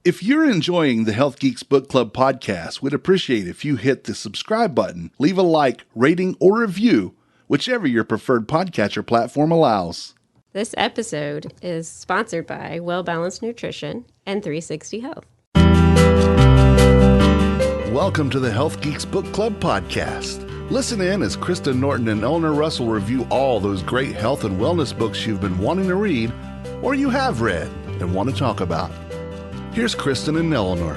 If you're enjoying the Health Geeks Book Club podcast, we'd appreciate if you hit the subscribe button, leave a like, rating, or review, whichever your preferred podcatcher platform allows. This episode is sponsored by Well Balanced Nutrition and 360 Health. Welcome to the Health Geeks Book Club podcast. Listen in as Kristen Norton and Eleanor Russell review all those great health and wellness books you've been wanting to read or you have read and want to talk about. Here's Kristen and Eleanor.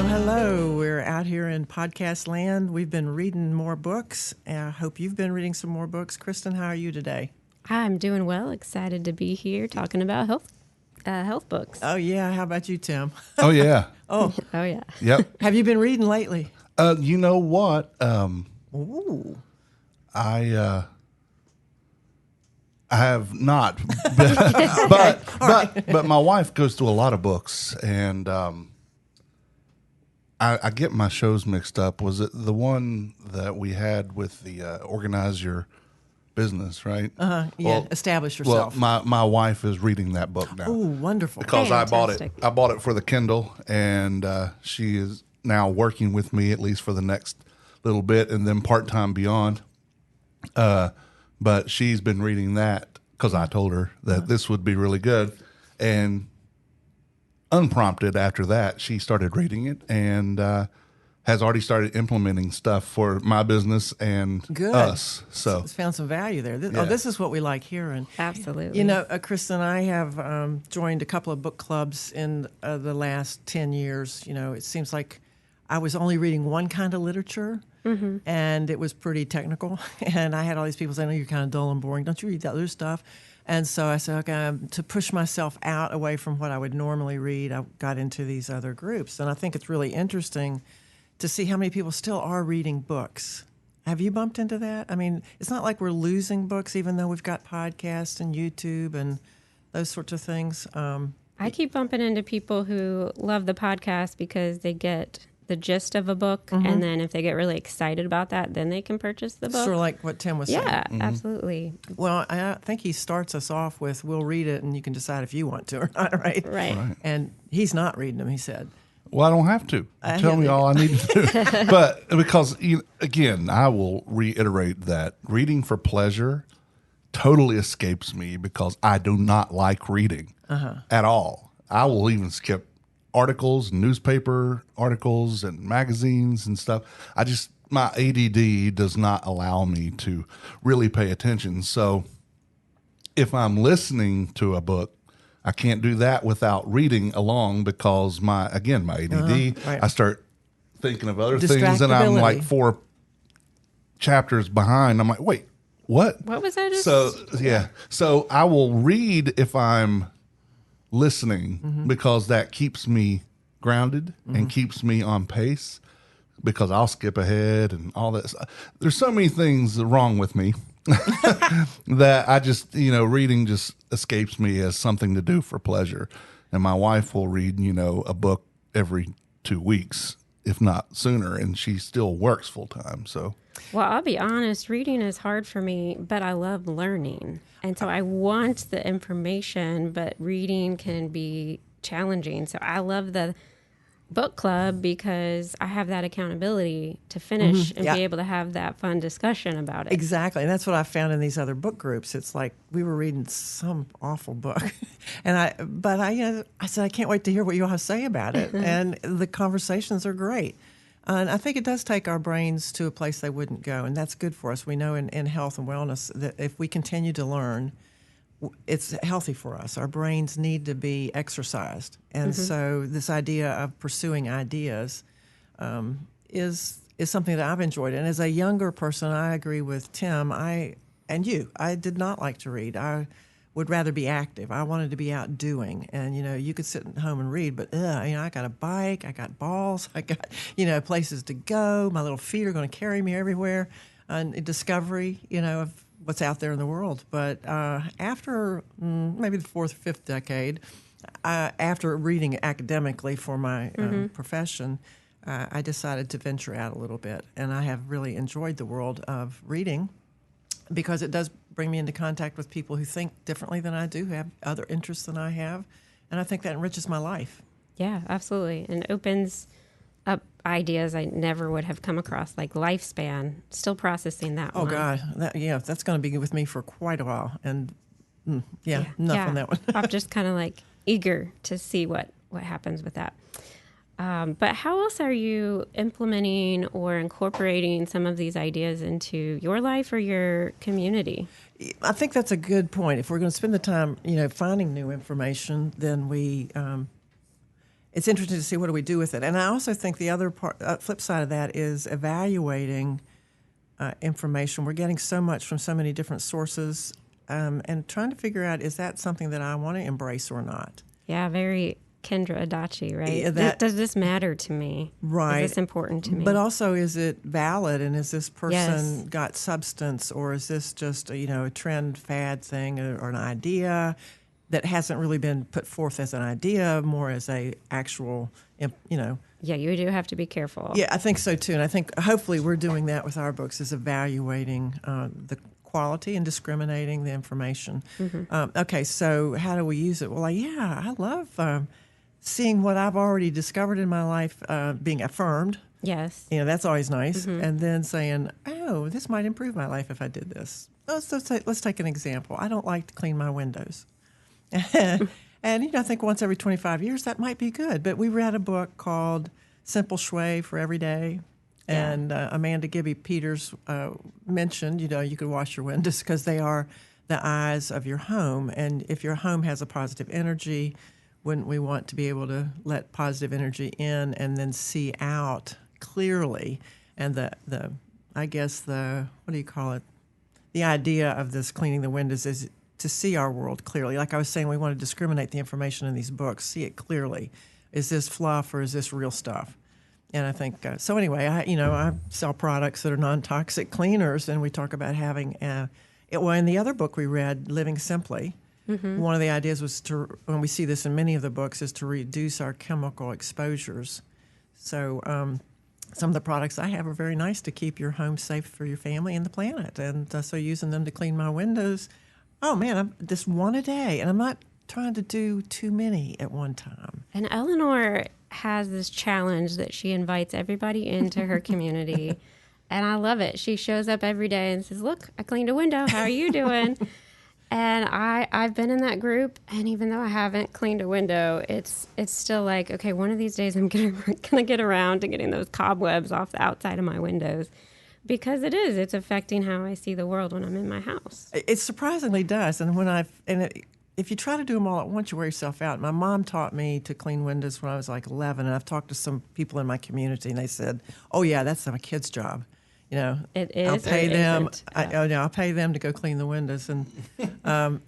Hello. We're out here in podcast land. We've been reading more books. I hope you've been reading some more books. Kristen, how are you today? I'm doing well. Excited to be here talking about health books. Oh, yeah. How about you, Tim? Oh, yeah. Oh, yeah. Yep. Have you been reading lately? You know what? Ooh. I have not, but my wife goes through a lot of books, and I get my shows mixed up. Was it the one that we had with the Organize Your Business, right? Yeah. Well, Establish Yourself. Well, my wife is reading that book now. Ooh, wonderful. Because Fantastic. I bought it for the Kindle, and she is now working with me at least for the next little bit, and then part-time beyond. But she's been reading that because I told her that this would be really good. And unprompted after that, she started reading it and has already started implementing stuff for my business and us. So It's found some value there. This is what we like hearing. Absolutely. You know, Kristen, I have joined a couple of book clubs in the last 10 years. You know, it seems like I was only reading one kind of literature. Mm-hmm. And it was pretty technical. And I had all these people saying, "Oh, you're kind of dull and boring. Don't you read that other stuff?" And so I said, okay, to push myself out away from what I would normally read, I got into these other groups. And I think it's really interesting to see how many people still are reading books. Have you bumped into that? I mean, it's not like we're losing books, even though we've got podcasts and YouTube and those sorts of things. I keep bumping into people who love the podcast because they get the gist of a book, and then if they get really excited about that, then they can purchase the book. Sort of like what Tim was saying. Yeah, absolutely. Well, I think he starts us off with, we'll read it and you can decide if you want to or not, right? Right. And he's not reading them, he said. well, I don't have to. Tell me all I need to do. But because, again, I will reiterate that reading for pleasure totally escapes me because I do not like reading at all. I will even skip articles, newspaper articles, and magazines and stuff. My ADD does not allow me to really pay attention. So if I'm listening to a book, I can't do that without reading along because my ADD, right. I start thinking of other things and I'm like 4 chapters behind. I'm like, wait, what? What was that? So I will read if I'm listening because that keeps me grounded and keeps me on pace because I'll skip ahead and all that. There's so many things wrong with me that I just, reading just escapes me as something to do for pleasure. And my wife will read, a book every 2 weeks, if not sooner, and she still works full time. So, well, I'll be honest, reading is hard for me, but I love learning. And so I want the information, but reading can be challenging. So I love the book club because I have that accountability to finish and be able to have that fun discussion about it. Exactly. And that's what I found in these other book groups. It's like we were reading some awful book. And I said, I can't wait to hear what you all have to say about it. And the conversations are great. And I think it does take our brains to a place they wouldn't go, and that's good for us. We know in health and wellness that if we continue to learn, it's healthy for us. Our brains need to be exercised. And so this idea of pursuing ideas is something that I've enjoyed. And as a younger person, I agree with Tim. I did not like to read. I would rather be active. I wanted to be out doing. And, you could sit at home and read, but, I got a bike, I got balls, I got, places to go. My little feet are going to carry me everywhere. And discovery, of what's out there in the world. But after maybe the 4th or 5th decade, after reading academically for my profession, I decided to venture out a little bit. And I have really enjoyed the world of reading. because it does bring me into contact with people who think differently than I do, who have other interests than I have. And I think that enriches my life. Yeah, absolutely. And opens up ideas I never would have come across, like lifespan. Still processing that one. Oh, God. That's going to be with me for quite a while. And enough on that one. I'm just kind of like eager to see what happens with that. But how else are you implementing or incorporating some of these ideas into your life or your community? I think that's a good point. If we're going to spend the time, finding new information, then it's interesting to see what do we do with it. And I also think the other flip side of that is evaluating information. We're getting so much from so many different sources, and trying to figure out, is that something that I want to embrace or not? Yeah, very Kendra Adachi, right? Does this matter to me? Right. Is this important to me? But also, is it valid, and is this person got substance, or is this just a trend fad thing or an idea that hasn't really been put forth as an idea, more as a actual, Yeah, you do have to be careful. Yeah, I think so too. And I think hopefully we're doing that with our books, is evaluating the quality and discriminating the information. Mm-hmm. Okay, so how do we use it? Well, I love seeing what I've already discovered in my life being affirmed. Yes. That's always nice. Mm-hmm. And then saying, oh, this might improve my life if I did this. Let's take an example. I don't like to clean my windows. And, I think once every 25 years, that might be good. But we read a book called Simple Shui for Every Day. Yeah. And Amanda Gibby Peters mentioned, you could wash your windows because they are the eyes of your home. And if your home has a positive energy, wouldn't we want to be able to let positive energy in and then see out clearly? And the what do you call it? The idea of this cleaning the windows is to see our world clearly. Like I was saying, we want to discriminate the information in these books, see it clearly. Is this fluff or is this real stuff? And I think, so anyway, I sell products that are non-toxic cleaners, and we talk about having, in the other book we read, Living Simply, mm-hmm. one of the ideas was when we see this in many of the books, is to reduce our chemical exposures. So some of the products I have are very nice to keep your home safe for your family and the planet. And so using them to clean my windows, oh man, I'm just one a day, and I'm not trying to do too many at one time. And Eleanor has this challenge that she invites everybody into her community, and I love it. She shows up every day and says, look, I cleaned a window. How are you doing? And I've been in that group, and even though I haven't cleaned a window, it's still like, okay, one of these days I'm gonna get around to getting those cobwebs off the outside of my windows. Because it's affecting how I see the world when I'm in my house. It surprisingly does. And if you try to do them all at once, you wear yourself out. My mom taught me to clean windows when I was like 11, and I've talked to some people in my community, and they said, "Oh yeah, that's my kid's job." It is. I'll pay them. I'll pay them to go clean the windows, and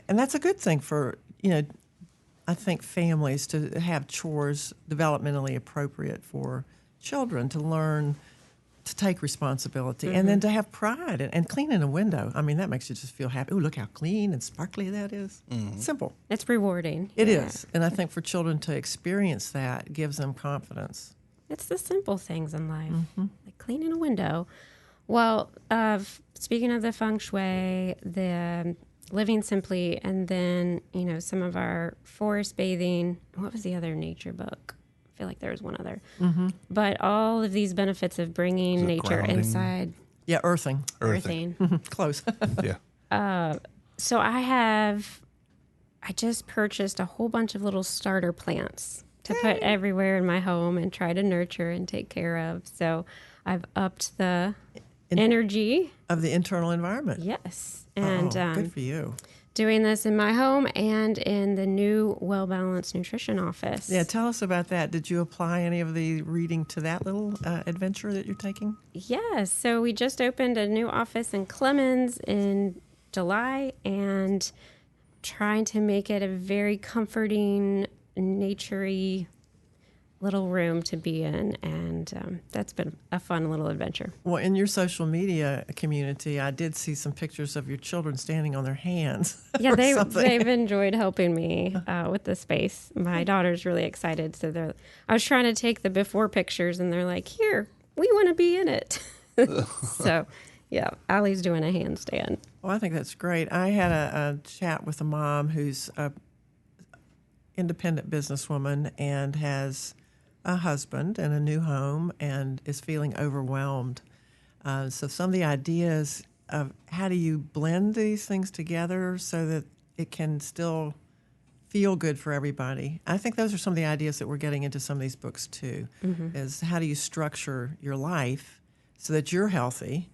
that's a good thing for I think families to have chores developmentally appropriate for children to learn to take responsibility, mm-hmm. and then to have pride and cleaning a window. I mean, that makes you just feel happy. Oh, look how clean and sparkly that is. Mm-hmm. Simple. It's rewarding. It is. And I think for children to experience that gives them confidence. It's the simple things in life, mm-hmm. like cleaning a window. Well, speaking of the feng shui, the living simply, and then, some of our forest bathing. What was the other nature book? I feel like there was one other. Mm-hmm. But all of these benefits of bringing nature grounding? Inside. Yeah, earthing. Close. Yeah. So I just purchased a whole bunch of little starter plants to put everywhere in my home and try to nurture and take care of. So I've upped the energy. Of the internal environment. Yes. And good for you. Doing this in my home and in the new Well Balanced Nutrition office. Yeah, tell us about that. Did you apply any of the reading to that little adventure that you're taking? Yes. So we just opened a new office in Clemens in July, and trying to make it a very comforting, naturey little room to be in, and that's been a fun little adventure. Well, in your social media community, I did see some pictures of your children standing on their hands. Yeah, they've enjoyed helping me with the space. My daughter's really excited, so I was trying to take the before pictures, and they're like, "Here, we want to be in it." So, yeah, Allie's doing a handstand. Well, I think that's great. I had a chat with a mom who's a independent businesswoman and has a husband and a new home and is feeling overwhelmed. So some of the ideas of how do you blend these things together so that it can still feel good for everybody. I think those are some of the ideas that we're getting into some of these books too, is how do you structure your life so that you're healthy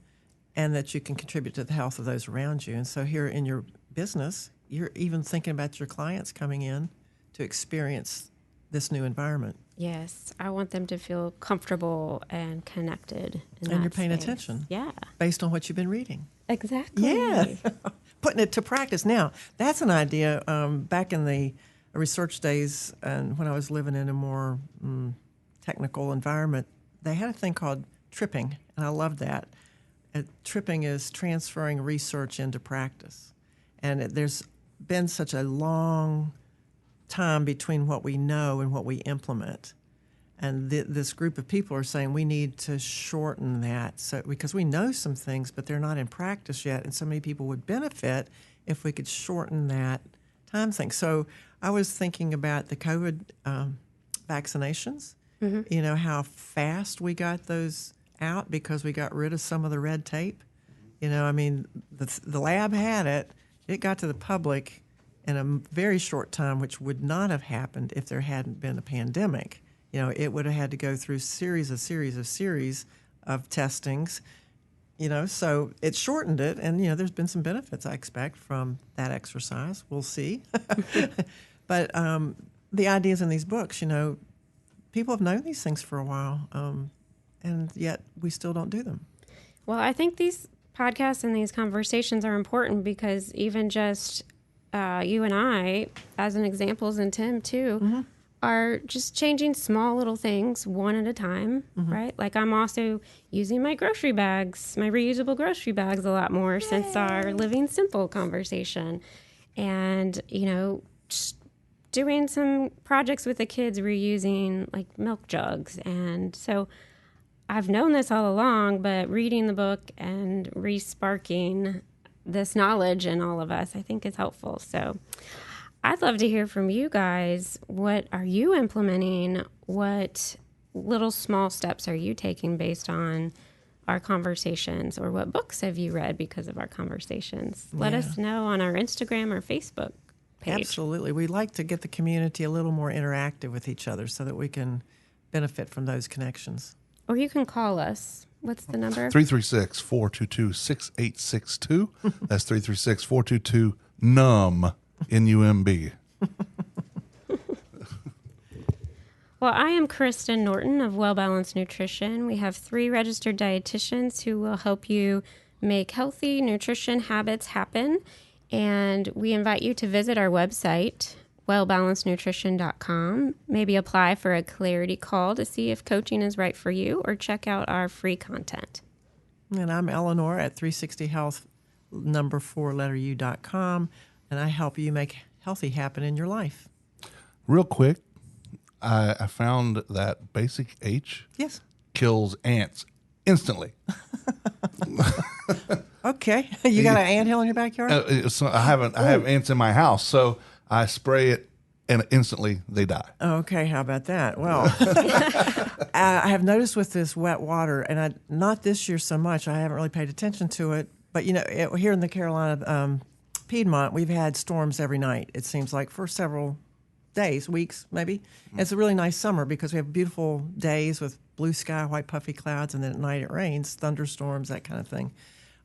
and that you can contribute to the health of those around you. And so here in your business, you're even thinking about your clients coming in to experience this new environment. Yes, I want them to feel comfortable and connected. And you're paying attention. Yeah. Based on what you've been reading. Exactly. Yeah. Putting it to practice. Now, that's an idea back in the research days and when I was living in a more technical environment, they had a thing called tripping, and I loved that. Tripping is transferring research into practice. And there's been such a long time between what we know and what we implement. And this group of people are saying we need to shorten that because we know some things, but they're not in practice yet. And so many people would benefit if we could shorten that time thing. So I was thinking about the COVID vaccinations, you know, how fast we got those out because we got rid of some of the red tape. You know, I mean, the lab had it. It got to the public in a very short time, which would not have happened if there hadn't been a pandemic. You know, it would have had to go through series of testings, you know, so it shortened it. And, you know, there's been some benefits I expect from that exercise. We'll see. But the ideas in these books, you know, people have known these things for a while, and yet we still don't do them. Well, I think these podcasts and these conversations are important because even just you and I, as an examples, and Tim too, are just changing small little things one at a time, right? Like I'm also using my grocery bags, my reusable grocery bags a lot more since our Living Simple conversation. And, you know, just doing some projects with the kids reusing like milk jugs. And so I've known this all along, but reading the book and re-sparking this knowledge in all of us, I think is helpful. So I'd love to hear from you guys. What are you implementing? What little small steps are you taking based on our conversations? Or what books have you read because of our conversations? Let us know on our Instagram or Facebook page. Absolutely. We like to get the community a little more interactive with each other so that we can benefit from those connections. Or you can call us. What's the number? 336-422-6862. That's 336-422-NUMB. N-U-M-B. Well, I am Kristen Norton of Well Balanced Nutrition. We have 3 registered dietitians who will help you make healthy nutrition habits happen. And we invite you to visit our website, wellbalancednutrition.com. Maybe apply for a clarity call to see if coaching is right for you, or check out our free content. And I'm Eleanor at 360health, number 4u.com, and I help you make healthy happen in your life. Real quick, I found that Basic H kills ants instantly. Okay. You got an anthill in your backyard? So I have ants in my house, so I spray it and instantly they die. Okay, how about that? Well, I have noticed with this wet water, and not this year so much, I haven't really paid attention to it, but, you know, here in the Carolina, Piedmont, we've had storms every night, it seems like, for several days, weeks maybe. It's a really nice summer because we have beautiful days with blue sky, white puffy clouds, and then at night it rains, thunderstorms, that kind of thing.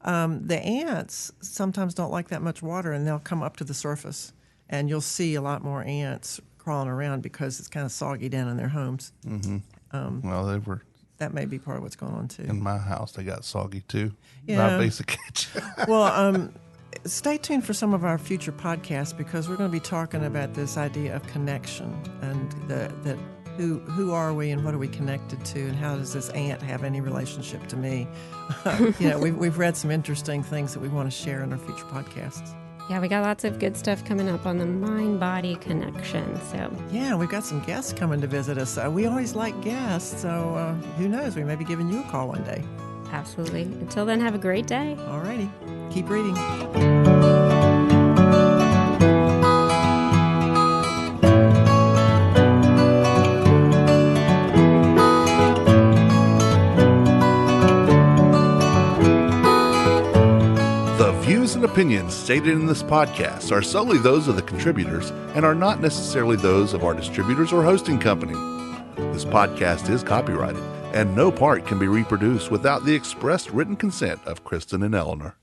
The ants sometimes don't like that much water, and they'll come up to the surface, and you'll see a lot more ants crawling around because it's kind of soggy down in their homes. Well, they were. That may be part of what's going on too. In my house, they got soggy too. Yeah. Not Basic H. Well, stay tuned for some of our future podcasts because we're going to be talking about this idea of connection and that who are we and what are we connected to, and how does this ant have any relationship to me? You know, we've read some interesting things that we want to share in our future podcasts. Yeah, we got lots of good stuff coming up on the mind-body connection. So yeah, we've got some guests coming to visit us. We always like guests, so who knows? We may be giving you a call one day. Absolutely. Until then, have a great day. All righty. Keep reading. The views and opinions stated in this podcast are solely those of the contributors and are not necessarily those of our distributors or hosting company. This podcast is copyrighted, and no part can be reproduced without the expressed written consent of Kristen and Eleanor.